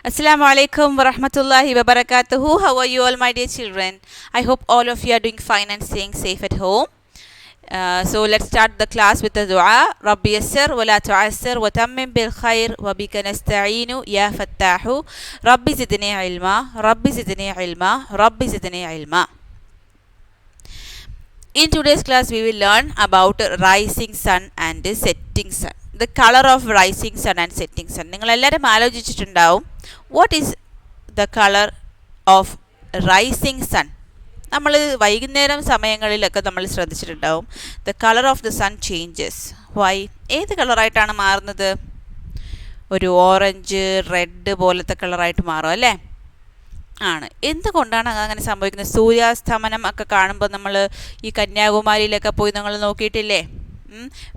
Assalamu alaikum wa rahmatullahi wa barakatuhu. How are you all, my dear children? I hope all of you are doing fine and staying safe at home. So let's start the class with the dua. Rabbi yassir wa la tu'assir wa tammim bil khair wa bika nasta'inu ya fattahu. Rabbi zidni ilma, Rabbi zidni ilma, Rabbi zidni ilma. In today's class, we will learn about rising sun and setting sun. The color of rising sun and setting sun. നിങ്ങൾ എല്ലാവരും ആലോചിച്ചിട്ടുണ്ടാവും, what is the colour of rising sun. നമ്മൾ വൈകുന്നേരം സമയങ്ങളിലൊക്കെ നമ്മൾ ശ്രദ്ധിച്ചിട്ടുണ്ടാവും, the colour of the sun changes. Why? ഏത് കളറായിട്ടാണ് മാറുന്നത്? ഒരു ഓറഞ്ച്, റെഡ് പോലത്തെ കളറായിട്ട് മാറും അല്ലേ? ആണ്. എന്തുകൊണ്ടാണ് അങ്ങനെ സംഭവിക്കുന്നത്? സൂര്യാസ്തമനം ഒക്കെ കാണുമ്പോൾ നമ്മൾ ഈ കന്യാകുമാരിയിലൊക്കെ പോയി നിങ്ങൾ നോക്കിയിട്ടില്ലേ?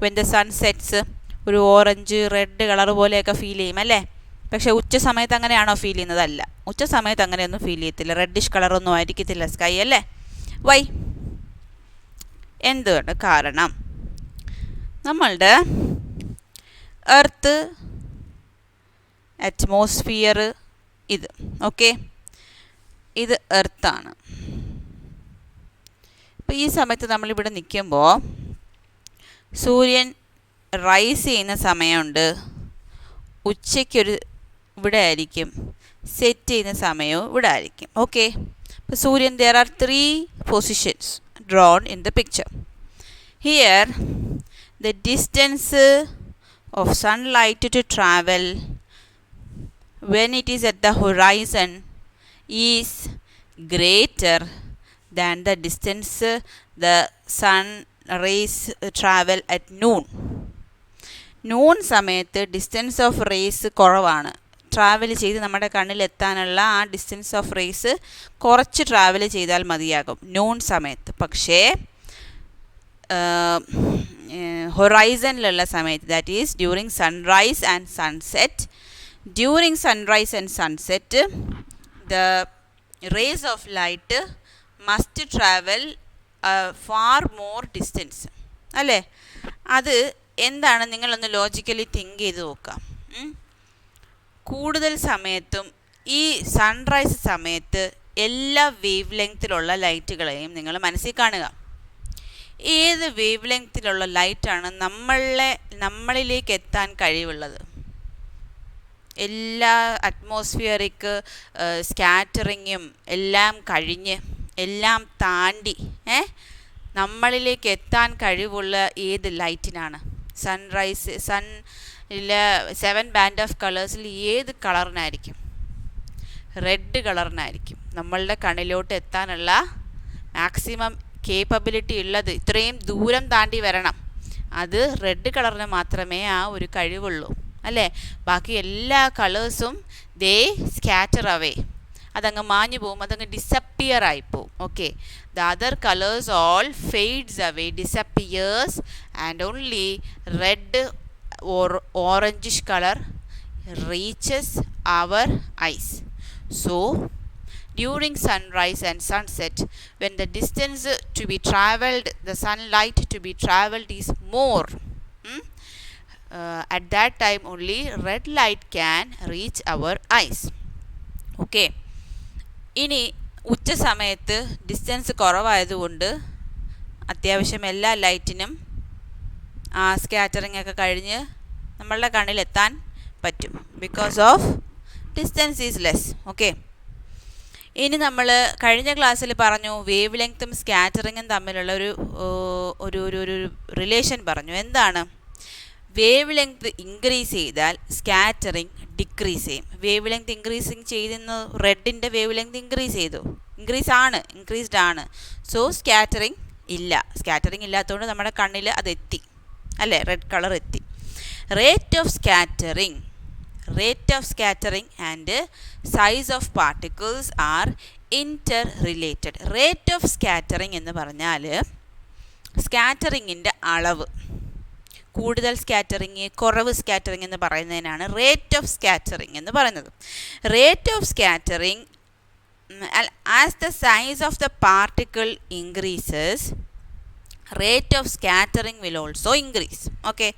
വെൻ ദ സൺ സെറ്റ്സ് ഒരു ഓറഞ്ച്, റെഡ് കളർ പോലെയൊക്കെ ഫീൽ ചെയ്യും അല്ലേ? പക്ഷേ ഉച്ച സമയത്ത് അങ്ങനെയാണോ ഫീൽ ചെയ്യുന്നതല്ല. ഉച്ച സമയത്ത് അങ്ങനെയൊന്നും ഫീൽ ചെയ്യത്തില്ല. റെഡിഷ് കളറൊന്നും ആയിരിക്കത്തില്ല സ്കൈ അല്ലേ? വൈ? എന്തുകൊണ്ട്? കാരണം നമ്മളുടെ എർത്ത്, അറ്റ്മോസ്ഫിയർ, ഇത് ഓക്കെ, ഇത് എർത്താണ്. ഇപ്പോൾ ഈ സമയത്ത് നമ്മളിവിടെ നിൽക്കുമ്പോൾ സൂര്യൻ റൈസ് ചെയ്യുന്ന സമയമുണ്ട്, ഉച്ചയ്ക്കൊരു ഇവിടെ ആയിരിക്കും, സെറ്റ് ചെയ്യുന്ന സമയവും ഇവിടെ ആയിരിക്കും. ഓക്കെ, ഇപ്പോൾ സൂര്യൻ, there are 3 positions drawn in the picture. Here the distance of sunlight to travel when it is at the horizon is greater than the distance the sun rays travel at noon. Noon സമയത്ത് distance of raise കുറവാണ്. Travel ചെയ്ത് നമ്മുടെ കണ്ണിലെത്താനുള്ള ആ distance of raise കുറച്ച് travel ചെയ്താൽ മതിയാകും noon സമയത്ത്. പക്ഷേ ഹൊറൈസണിലുള്ള സമയത്ത്, that is during sunrise and sunset, during sunrise and sunset the rays of light must travel far more distance അല്ലേ? അത് എന്താണ്? നിങ്ങളൊന്ന് ലോജിക്കലി തിങ്ക് ചെയ്ത് നോക്കാം. കൂടുതൽ സമയത്തും ഈ സൺറൈസ് സമയത്ത് എല്ലാ വേവ് ലെങ്ത്തിലുള്ള ലൈറ്റുകളെയും നിങ്ങൾ മനസ്സിൽ കാണുക. ഏത് വേവ് ലെങ്ത്തിലുള്ള ലൈറ്റാണ് നമ്മളിലേക്ക് എത്താൻ കഴിവുള്ളത്? എല്ലാ അറ്റ്മോസ്ഫിയറിക് സ്കാറ്ററിങ്ങും എല്ലാം കഴിഞ്ഞ്, എല്ലാം താണ്ടി നമ്മളിലേക്ക് എത്താൻ കഴിവുള്ള ഏത് ലൈറ്റിനാണ്? സൺറൈസ്, സണ്ണിലെ 7 ബാൻഡ് ഓഫ് കളേഴ്സിൽ ഏത് കളറിനായിരിക്കും? റെഡ് കളറിനായിരിക്കും. നമ്മളുടെ കണ്ണിലോട്ട് എത്താനുള്ള മാക്സിമം കേപ്പബിലിറ്റി ഉള്ളത്, ഇത്രയും ദൂരം താണ്ടി വരണം, അത് റെഡ് കളറിന് മാത്രമേ ആ ഒരു കഴിവുള്ളൂ അല്ലേ? ബാക്കി എല്ലാ കളേഴ്സും ദേ സ്കാറ്റർ അവേ, അതങ്ങ് മാഞ്ഞു പോവും, അതങ്ങ് ഡിസപ്പിയർ ആയിപ്പോവും. Okay, the other colours all fades away, disappears, and only red or orangish colour reaches our eyes. So during sunrise and sunset, when the distance to be traveled, the sunlight to be traveled is more, at that time only red light can reach our eyes. Okay, ഇനി ഉച്ച സമയത്ത് distance കുറവായതുകൊണ്ട് അത്യാവശ്യം എല്ലാ ലൈറ്റിനും ആ scattering ഒക്കെ കഴിഞ്ഞ് നമ്മളുടെ കണ്ണിലെത്താൻ പറ്റും, because of distance is less. Okay, ഇനി നമ്മൾ കഴിഞ്ഞ ക്ലാസ്സിൽ പറഞ്ഞു, വേവ് ലെങ്ത്തും സ്കാറ്ററിങ്ങും തമ്മിലുള്ള ഒരു റിലേഷൻ പറഞ്ഞു. എന്താണ്? വേവ് ലെങ്ത് ഇൻക്രീസ് ചെയ്താൽ സ്കാറ്ററിങ് ഡിക്രീസ് ചെയ്യും. വേവ് ലെങ്ത് ഇൻക്രീസിങ് ചെയ്യുന്ന റെഡിൻ്റെ വേവ് ലെങ്ത് ഇൻക്രീസ്ഡ് ആണ്. സോ സ്കാറ്ററിങ് ഇല്ല. സ്കാറ്ററിങ് ഇല്ലാത്തതുകൊണ്ട് നമ്മുടെ കണ്ണിൽ അത് എത്തി അല്ലേ? റെഡ് കളർ എത്തി. Rate of scattering and size of particles R inter related. Rate of scattering എന്ന് പറഞ്ഞാൽ സ്കാറ്ററിങ്ങിൻ്റെ അളവ്, കൂടുതൽ സ്കാറ്ററിങ്, കുറവ് സ്കാറ്ററിങ് എന്ന് പറയുന്നതിനാണ് റേറ്റ് ഓഫ് സ്കാറ്ററിങ് എന്ന് പറയുന്നത്. Rate of scattering, as the size of the particle increases, rate of scattering will also increase. Okay,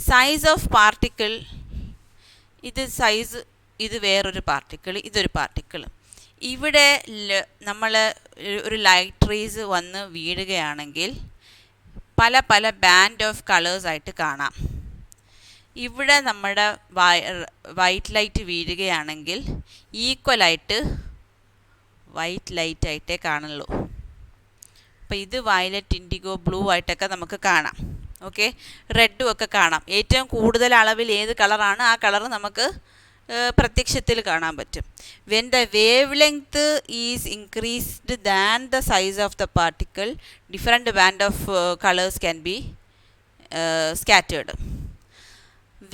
size of particle, ഇത് size ഇത് വേറൊരു പാർട്ടിക്കിൾ, ഇതൊരു പാർട്ടിക്കിൾ. ഇവിടെ നമ്മൾ ഒരു ലൈറ്റ് റേസ് വന്ന് വീഴുകയാണെങ്കിൽ പല പല ബാൻഡ് ഓഫ് കളേഴ്സായിട്ട് കാണാം. ഇവിടെ നമ്മുടെ വൈറ്റ് ലൈറ്റ് വീഴുകയാണെങ്കിൽ ഈക്വലായിട്ട് വൈറ്റ് ലൈറ്റായിട്ടേ കാണുള്ളൂ. അപ്പോൾ ഇത് വയലറ്റ്, ഇൻഡിഗോ, ബ്ലൂ ആയിട്ടൊക്കെ നമുക്ക് കാണാം. ഓക്കെ, റെഡും ഒക്കെ കാണാം. ഏറ്റവും കൂടുതൽ അളവിൽ ഏത് കളറാണ് ആ കളർ നമുക്ക് പ്രത്യക്ഷത്തിൽ കാണാൻ പറ്റും. When the wave length is increased than the size of the particle, different band of colours can be scattered.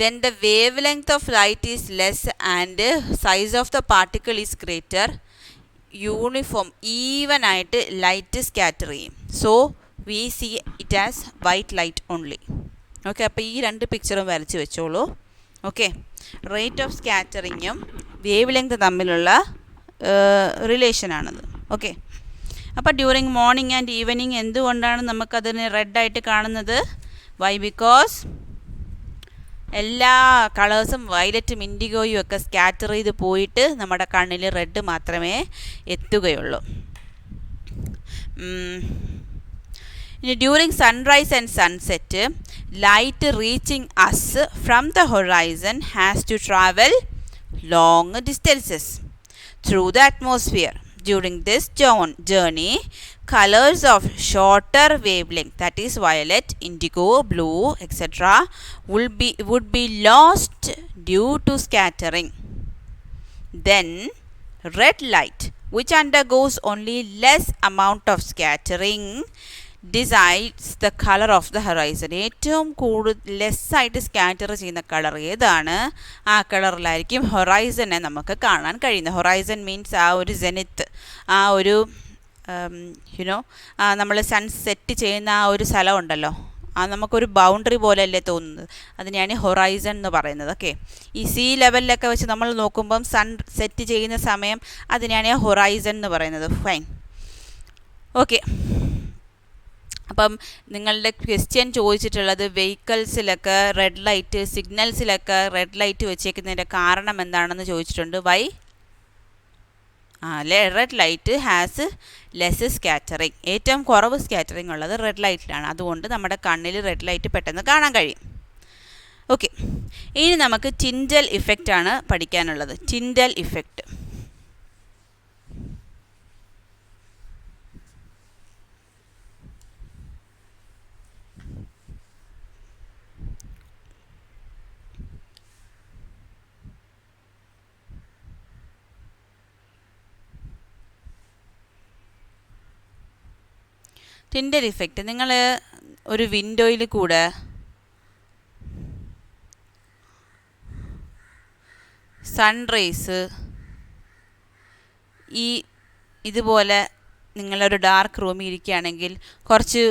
When the wavelength of light is less and size of the particle is greater, uniform even ആയിട്ട് light scatter ചെയ്യും. So we see it as white light only. Okay, അപ്പോൾ ഈ രണ്ട് പിക്ചറും വരച്ച് വെച്ചോളൂ. Okay, rate of സ്കാറ്ററിങ്ങും wavelength തമ്മിലുള്ള റിലേഷനാണത്. ഓക്കെ, അപ്പോൾ ഡ്യൂറിങ് മോർണിംഗ് ആൻഡ് ഈവനിങ് എന്തുകൊണ്ടാണ് നമുക്കതിന് റെഡായിട്ട് കാണുന്നത്? വൈ? ബിക്കോസ് എല്ലാ കളേഴ്സും വയലറ്റും ഇൻഡിഗോയും ഒക്കെ സ്കാറ്റർ ചെയ്ത് പോയിട്ട് നമ്മുടെ കണ്ണിൽ റെഡ് മാത്രമേ എത്തുകയുള്ളൂ. During sunrise and sunset, light reaching us from the horizon has to travel long distances through the atmosphere. During this journey, colors of shorter wavelength, that is violet, indigo, blue, etc., would be lost due to scattering. Then, red light, which undergoes only less amount of scattering, decides the color of the horizon. ഏറ്റവും ലെസ്സായിട്ട് scatter ചെയ്യുന്ന colour ഏതാണ് ആ കളറിലായിരിക്കും ഹൊറൈസനെ നമുക്ക് കാണാൻ കഴിയുന്നത്. Horizon means ആ ഒരു zenith, ആ ഒരു നമ്മൾ സൺസെറ്റ് ചെയ്യുന്ന ആ ഒരു സ്ഥലം ഉണ്ടല്ലോ, ആ നമുക്കൊരു ബൗണ്ടറി പോലെയല്ലേ തോന്നുന്നത്, അതിനെയാണ് ഹൊറൈസൺ എന്ന് പറയുന്നത്. ഓക്കെ, ഈ സീ ലെവലിലൊക്കെ വെച്ച് നമ്മൾ നോക്കുമ്പം സൺ സെറ്റ് ചെയ്യുന്ന സമയം അതിനെയാണ് ഹൊറൈസൺ എന്ന് പറയുന്നത്. ഫൈൻ. ഓക്കെ, അപ്പം നിങ്ങളുടെ ക്വസ്റ്റ്യൻ ചോദിച്ചിട്ടുള്ളത് വെഹിക്കിൾസിലൊക്കെ റെഡ് ലൈറ്റ്, സിഗ്നൽസിലൊക്കെ റെഡ് ലൈറ്റ് വെച്ചേക്കുന്നതിൻ്റെ കാരണം എന്താണെന്ന് ചോദിച്ചിട്ടുണ്ട്. Why? Red light has less scattering. ഏറ്റവും കുറവ് സ്കാറ്ററിങ് ഉള്ളത് റെഡ് ലൈറ്റിലാണ്. അതുകൊണ്ട് നമ്മുടെ കണ്ണിൽ റെഡ് ലൈറ്റ് പെട്ടെന്ന് കാണാൻ കഴിയും. ഓക്കെ, ഇനി നമുക്ക് ടിൻഡൽ ഇഫക്റ്റ് ആണ് പഠിക്കാനുള്ളത്. Tyndall effect. ടിൻഡൽ ഇഫക്റ്റ്, നിങ്ങൾ ഒരു വിൻഡോയിൽ കൂടെ സൺറൈസ് ഇതുപോലെ നിങ്ങളൊരു ഡാർക്ക് റൂമിൽ ഇരിക്കുകയാണെങ്കിൽ കുറച്ച്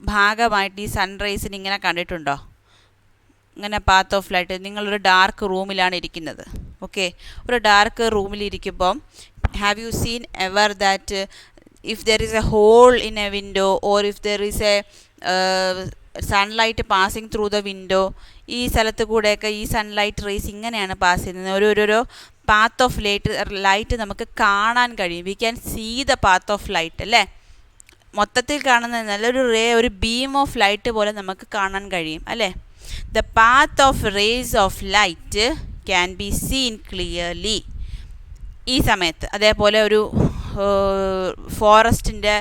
ഭാഗമായിട്ട് ഈ സൺറൈസിന് ഇങ്ങനെ കണ്ടിട്ടുണ്ടോ? ഇങ്ങനെ പാത്ത് ഓഫ് ലൈറ്റ്. നിങ്ങളൊരു ഡാർക്ക് റൂമിലാണ് ഇരിക്കുന്നത്. ഓക്കെ, ഒരു ഡാർക്ക് റൂമിലിരിക്കുമ്പം have you seen ever that if there is a hole in a window or if there is a sunlight passing through the window, ഈ സ്ഥലത്ത് കൂടെയൊക്കെ ഈ സൺലൈറ്റ് റേസ് ഇങ്ങനെയാണ് പാസ് ചെയ്യുന്നത്. ഒരു പാത്ത് ഓഫ് ലൈറ്റ് നമുക്ക് കാണാൻ കഴിയും. We can see the path of light അല്ലേ? മൊത്തത്തിൽ കാണുന്ന നല്ലൊരു ഒരു ബീം ഓഫ് ലൈറ്റ് പോലെ നമുക്ക് കാണാൻ കഴിയും അല്ലേ? The path of rays of light can be seen clearly ഈ സമയത്ത്. അതേപോലെ ഒരു ഫോറസ്റ്റിൻ്റെ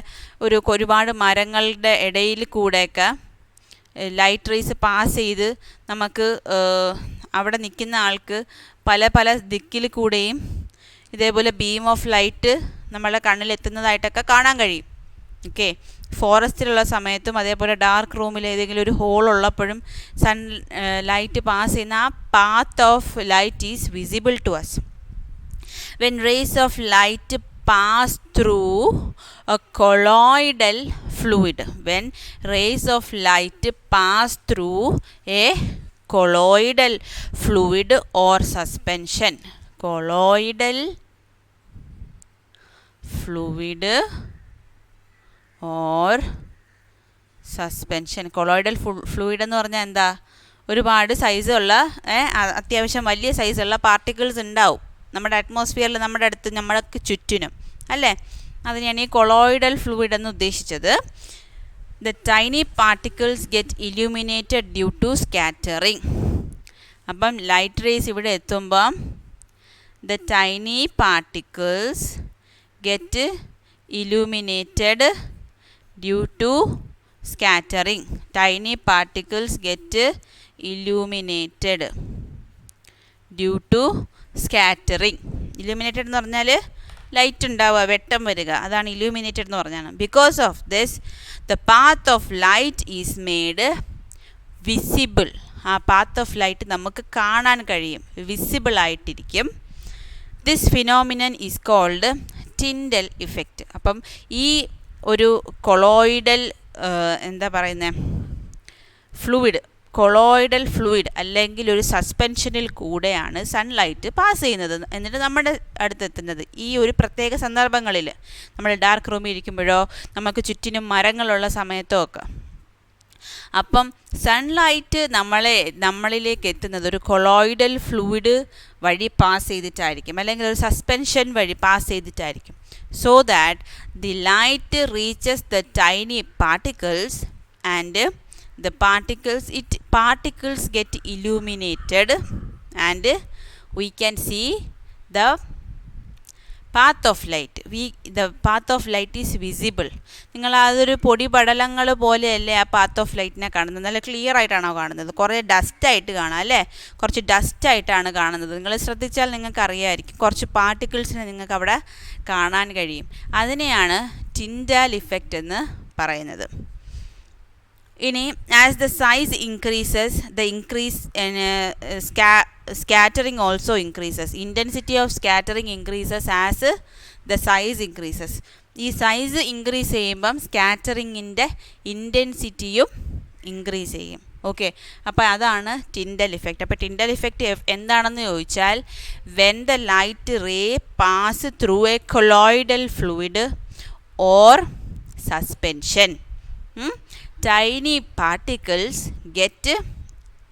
ഒരുപാട് മരങ്ങളുടെ ഇടയിൽ കൂടെയൊക്കെ ലൈറ്റ് റേസ് പാസ് ചെയ്ത് നമുക്ക് അവിടെ നിൽക്കുന്ന ആൾക്ക് പല പല ദിക്കിൽ കൂടെയും ഇതേപോലെ ബീം ഓഫ് ലൈറ്റ് നമ്മളെ കണ്ണിലെത്തുന്നതായിട്ടൊക്കെ കാണാൻ കഴിയും. ഓക്കെ, ഫോറസ്റ്റിലുള്ള സമയത്തും അതേപോലെ ഡാർക്ക് റൂമിൽ ഏതെങ്കിലും ഒരു ഹോൾ ഉള്ളപ്പോഴും സൺ ലൈറ്റ് പാസ് ചെയ്യുന്ന ആ path of light is visible to us. When rays of light pass through a colloidal fluid. When rays of light pass through a colloidal fluid or suspension. Colloidal fluid or suspension. Colloidal fluid എന്ന് പറഞ്ഞാൽ എന്താ? ഒരുപാട് സൈസുള്ള അത്യാവശ്യം വലിയ സൈസുള്ള particles ഉണ്ടാവും. നമ്മുടെ അറ്റ്മോസ്ഫിയറിൽ നമ്മുടെ അടുത്ത് നമ്മൾക്ക് ചുറ്റിനും അല്ലേ. അതിനെയാണ് ഈ കൊളോയിഡൽ ഫ്ലൂയിഡ് എന്ന് ഉദ്ദേശിച്ചത്. The tiny particles get illuminated due to scattering. അപ്പം ലൈറ്റ് റേസ് ഇവിടെ എത്തുമ്പം the tiny particles get illuminated due to scattering. Tiny particles get illuminated due to scattering. Illuminated എന്ന് പറഞ്ഞാൽ ലൈറ്റ് ഉണ്ടാവുക, വെട്ടം വരിക, അതാണ് illuminated എന്ന് പറഞ്ഞാൽ. Because of this the path of light is made visible. ആ path of light നമുക്ക് കാണാൻ കഴിയും, വിസിബിൾ ആയിട്ടിരിക്കും. This phenomenon is called Tyndall effect. അപ്പം ഈ ഒരു കൊളോയിഡൽ എന്താ പറയുന്നത് ഫ്ലൂയിഡ്, കൊളോയിഡൽ ഫ്ലൂയിഡ് അല്ലെങ്കിൽ ഒരു സസ്പെൻഷനിൽ കൂടെയാണ് സൺലൈറ്റ് പാസ് ചെയ്യുന്നത്, എന്നിട്ട് നമ്മുടെ അടുത്തെത്തുന്നത്. ഈ ഒരു പ്രത്യേക സന്ദർഭങ്ങളിൽ നമ്മൾ ഡാർക്ക് റൂമിൽ ഇരിക്കുമ്പോഴോ നമുക്ക് ചുറ്റിനും മരങ്ങളുള്ള സമയത്തോ ഒക്കെ. അപ്പം സൺലൈറ്റ് നമ്മളിലേക്ക് എത്തുന്നത് ഒരു കൊളോയിഡൽ ഫ്ലൂയിഡ് വഴി പാസ് ചെയ്തിട്ടായിരിക്കും, അല്ലെങ്കിൽ ഒരു സസ്പെൻഷൻ വഴി pass ചെയ്തിട്ടായിരിക്കും. So that the light reaches the tiny particles and the particles get illuminated and we can see the path of light. The path of light is visible. നിങ്ങൾ അതൊരു പൊടി പടലങ്ങൾ പോലെയല്ലേ ആ path of ലൈറ്റിനെ കാണുന്നത്? നല്ല clear ആയിട്ടാണോ കാണുന്നത്? കുറേ ഡസ്റ്റായിട്ട് കാണാം അല്ലേ, കുറച്ച് ഡസ്റ്റായിട്ടാണ് കാണുന്നത്. നിങ്ങൾ ശ്രദ്ധിച്ചാൽ നിങ്ങൾക്ക് അറിയാമായിരിക്കും, കുറച്ച് പാർട്ടിക്കിൾസിനെ നിങ്ങൾക്ക് അവിടെ കാണാൻ കഴിയും. അതിനെയാണ് ടിൻഡാൽ ഇഫക്റ്റ് എന്ന് പറയുന്നത്. ഇനി as the size increases the increase scattering also increases. Intensity of scattering increases as the size increases. ഈ സൈസ് ഇൻക്രീസ് ചെയ്യുമ്പം സ്കാറ്ററിങ്ങിൻ്റെ ഇൻറ്റൻസിറ്റിയും ഇൻക്രീസ് ചെയ്യും. ഓക്കെ, അപ്പോൾ അതാണ് ടിൻഡൽ ഇഫക്റ്റ്. അപ്പോൾ ടിൻഡൽ ഇഫക്റ്റ് എന്താണെന്ന് ചോദിച്ചാൽ when the light ray pass through a colloidal fluid or suspension, tiny particles get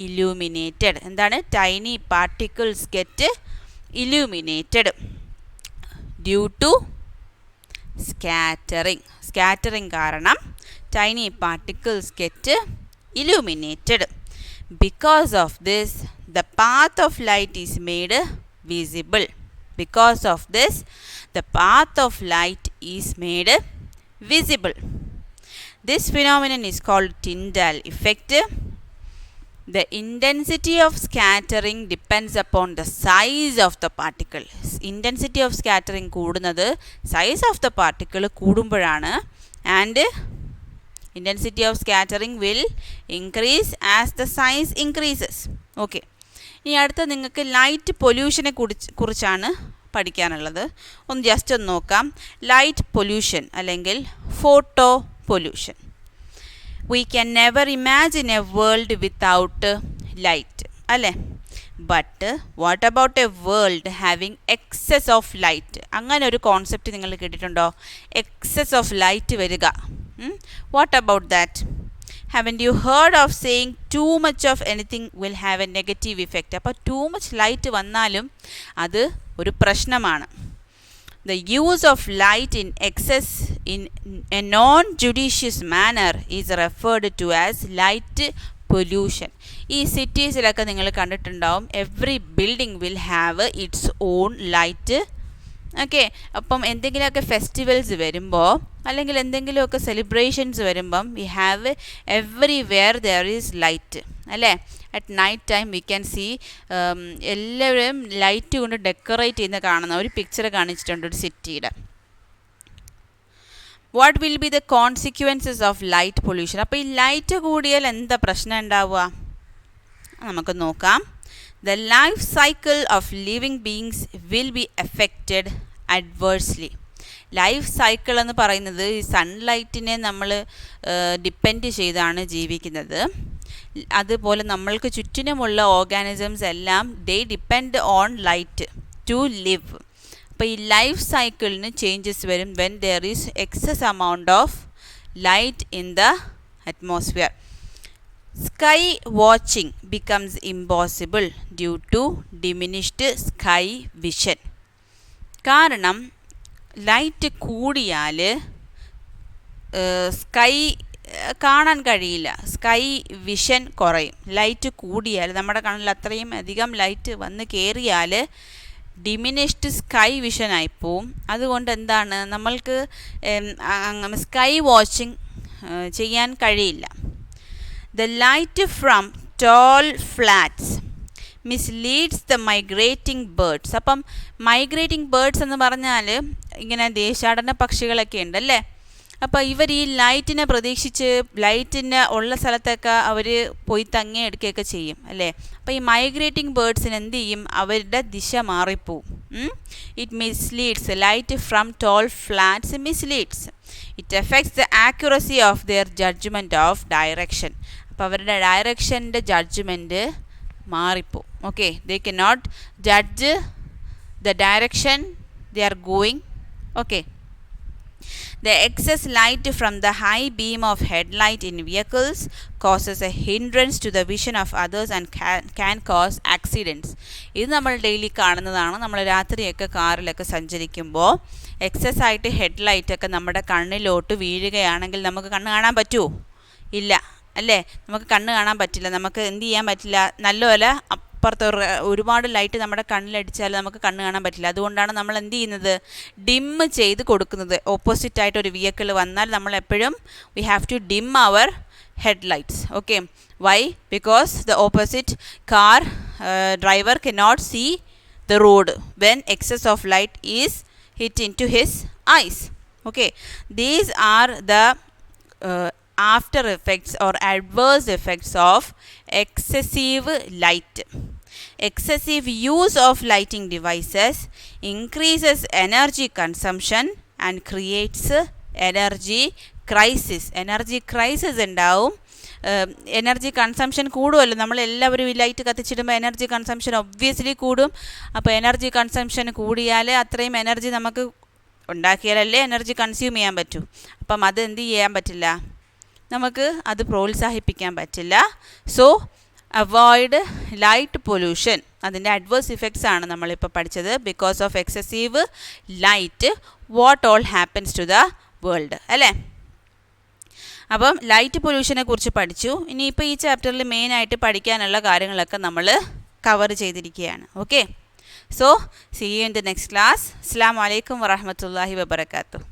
illuminated. എന്താണ്? Tiny particles get illuminated due to scattering. Scattering കാരണം tiny particles get illuminated. Because of this the path of light is made visible. Because of this the path of light is made visible. This phenomenon is called Tyndall effect. The intensity of scattering depends upon the size of the particle. Intensity of scattering കൂടുന്നത് size of the particle കൂടുമ്പോഴാണ്. And intensity of scattering will increase as the size increases. Okay. ഇനി അടുത്ത നിങ്ങൾക്ക് light പൊല്യൂഷനെ കുറിച്ചാണ് പഠിക്കാനുള്ളത്. ഒന്ന് just ഒന്ന് നോക്കാം. ലൈറ്റ് പൊല്യൂഷൻ അല്ലെങ്കിൽ photo pollution. We can never imagine a world without light, അല്ലേ? But what about a world having excess of light? അങ്ങനെ ഒരു കോൺസെപ്റ്റ് നിങ്ങൾ കേട്ടിട്ടുണ്ടോ? എക്സസ് ഓഫ് ലൈറ്റ് വരിക. What about that? haven't you heard of saying too much of anything will have a negative effect? അപ്പോൾ too much light വന്നാലും അത് ഒരു പ്രശ്നമാണ്. The use of light in excess in a non-judicious manner is referred to as light pollution. ഈ സിറ്റീസിലൊക്കെ നിങ്ങൾ കണ്ടിട്ടുണ്ടാവും, every building will have its own light. Okay, അപ്പം എന്തെങ്കിലുമൊക്കെ ഫെസ്റ്റിവൽസ് വരുമ്പോൾ അല്ലെങ്കിൽ എന്തെങ്കിലുമൊക്കെ സെലിബ്രേഷൻസ് വരുമ്പം we have everywhere there is light, അല്ലേ? At night time we can see എല്ലാവരും ലൈറ്റ് കൊണ്ട് ഡെക്കറേറ്റ് ചെയ്യുന്ന കാണുന്ന ഒരു പിക്ചർ കാണിച്ചിട്ടുണ്ട് ഒരു സിറ്റിയുടെ. What will be the consequences of light pollution? അപ്പോൾ ഈ ലൈറ്റ് കൂടിയാൽ എന്താ പ്രശ്നം ഉണ്ടാവുക? നമുക്ക് നോക്കാം. The life cycle of living beings will be affected adversely. Life cycle എന്ന് പറയുന്നത് ഈ സൺലൈറ്റിനെ നമ്മൾ ഡിപ്പെൻഡ് ചെയ്താണ് ജീവിക്കുന്നത്. അതുപോലെ നമ്മൾക്ക് ചുറ്റിനുമുള്ള ഓർഗാനിസംസ് എല്ലാം they depend on light to live. അപ്പോൾ ഈ ലൈഫ് സൈക്കിളിന് ചേഞ്ചസ് വരും when there is excess amount of light in the atmosphere. Sky watching becomes impossible due to diminished sky vision. കാരണം ലൈറ്റ് കൂടിയാൽ സ്കൈ കാണാൻ കഴിയില്ല, സ്കൈ വിഷൻ കുറയും. Light കൂടിയാൽ നമ്മുടെ കണ്ണിൽ അത്രയും അധികം ലൈറ്റ് വന്ന് കയറിയാൽ ഡിമിനിഷ്ഡ് സ്കൈ വിഷനായിപ്പോവും. അതുകൊണ്ട് എന്താണ്, നമ്മൾക്ക് സ്കൈ വാച്ചിങ് ചെയ്യാൻ കഴിയില്ല. The light from tall flats misleads the migrating birds. അപ്പം മൈഗ്രേറ്റിംഗ് ബേർഡ്സ് എന്ന് പറഞ്ഞാൽ ഇങ്ങനെ ദേശാടന പക്ഷികളൊക്കെ ഉണ്ടല്ലേ. അപ്പോൾ ഇവർ ഈ ലൈറ്റിനെ പ്രതീക്ഷിച്ച് ലൈറ്റിന് ഉള്ള സ്ഥലത്തൊക്കെ അവർ പോയി തങ്ങി എടുക്കുകയൊക്കെ ചെയ്യും അല്ലേ. അപ്പോൾ ഈ മൈഗ്രേറ്റിംഗ് ബേർഡ്സിന് എന്ത് ചെയ്യും, അവരുടെ ദിശ മാറിപ്പോവും. It misleads, light from tall flats misleads. It affects the accuracy of their judgement of direction. അപ്പോൾ അവരുടെ ഡയറക്ഷൻ്റെ ജഡ്ജ്മെൻറ്റ് മാറിപ്പോവും. Okay, they can not judge the direction they are going. Okay, the excess light from the high beam of headlight in vehicles causes a hindrance to the vision of others and can cause accidents. ഇത് നമ്മൾ daily കാണുന്നതാണ്. നമ്മൾ രാത്രിയൊക്കെ കാറിലൊക്കെ സഞ്ചരിക്കുമ്പോൾ excess ആയിട്ട് ഹെഡ്ലൈറ്റൊക്കെ നമ്മുടെ കണ്ണിലോട്ട് വീഴുകയാണെങ്കിൽ നമുക്ക് കണ്ണ് കാണാൻ പറ്റുമോ? ഇല്ല അല്ലേ, നമുക്ക് കണ്ണ് കാണാൻ പറ്റില്ല. നമുക്ക് എന്ത് ചെയ്യാൻ പറ്റില്ല, നല്ലപോലെ അപ്പുറത്ത് ഒരുപാട് ലൈറ്റ് നമ്മുടെ കണ്ണിലടിച്ചാൽ നമുക്ക് കണ്ണ് കാണാൻ പറ്റില്ല. അതുകൊണ്ടാണ് നമ്മൾ എന്ത് ചെയ്യുന്നത്, ഡിമ്മ് ചെയ്ത് കൊടുക്കുന്നത്. ഓപ്പോസിറ്റായിട്ട് ഒരു വെഹിക്കിൾ വന്നാൽ നമ്മൾ എപ്പോഴും we have to dim our headlights. Okay, why? Because the opposite car driver cannot see the road when excess of light is hit into his eyes. Okay, these are the after effects or adverse effects of excessive light. Excessive use of lighting devices increases energy consumption and creates energy crisis. Energy crisis ഉണ്ടാവും. Energy consumption കൂടുമല്ലോ, നമ്മളെല്ലാവരും ഈ light കത്തിച്ചിടുമ്പോൾ energy consumption obviously കൂടും. അപ്പോൾ energy consumption കൂടിയാൽ അത്രയും energy നമുക്ക് ഉണ്ടാക്കിയാലല്ലേ energy consume ചെയ്യാൻ പറ്റൂ. അപ്പം അത് എന്ത് ചെയ്യാൻ പറ്റില്ല, നമുക്ക് അത് പ്രോത്സാഹിപ്പിക്കാൻ പറ്റില്ല. So avoid light pollution. അതിൻ്റെ അഡ്വേഴ്സ് ഇഫക്ട്സ് ആണ് നമ്മളിപ്പോൾ പഠിച്ചത്. Because of excessive light what all happens to the world അല്ലേ. അപ്പം ലൈറ്റ് പൊല്യൂഷനെ കുറിച്ച് പഠിച്ചു. ഇനിയിപ്പോൾ ഈ ചാപ്റ്ററിൽ മെയിനായിട്ട് പഠിക്കാനുള്ള കാര്യങ്ങളൊക്കെ നമ്മൾ കവർ ചെയ്തിരിക്കുകയാണ്. Okay, so see you in the next class. അസ്സലാമു അലൈക്കും വറഹ്മത്തുള്ളാഹി വബറകാതുഹു.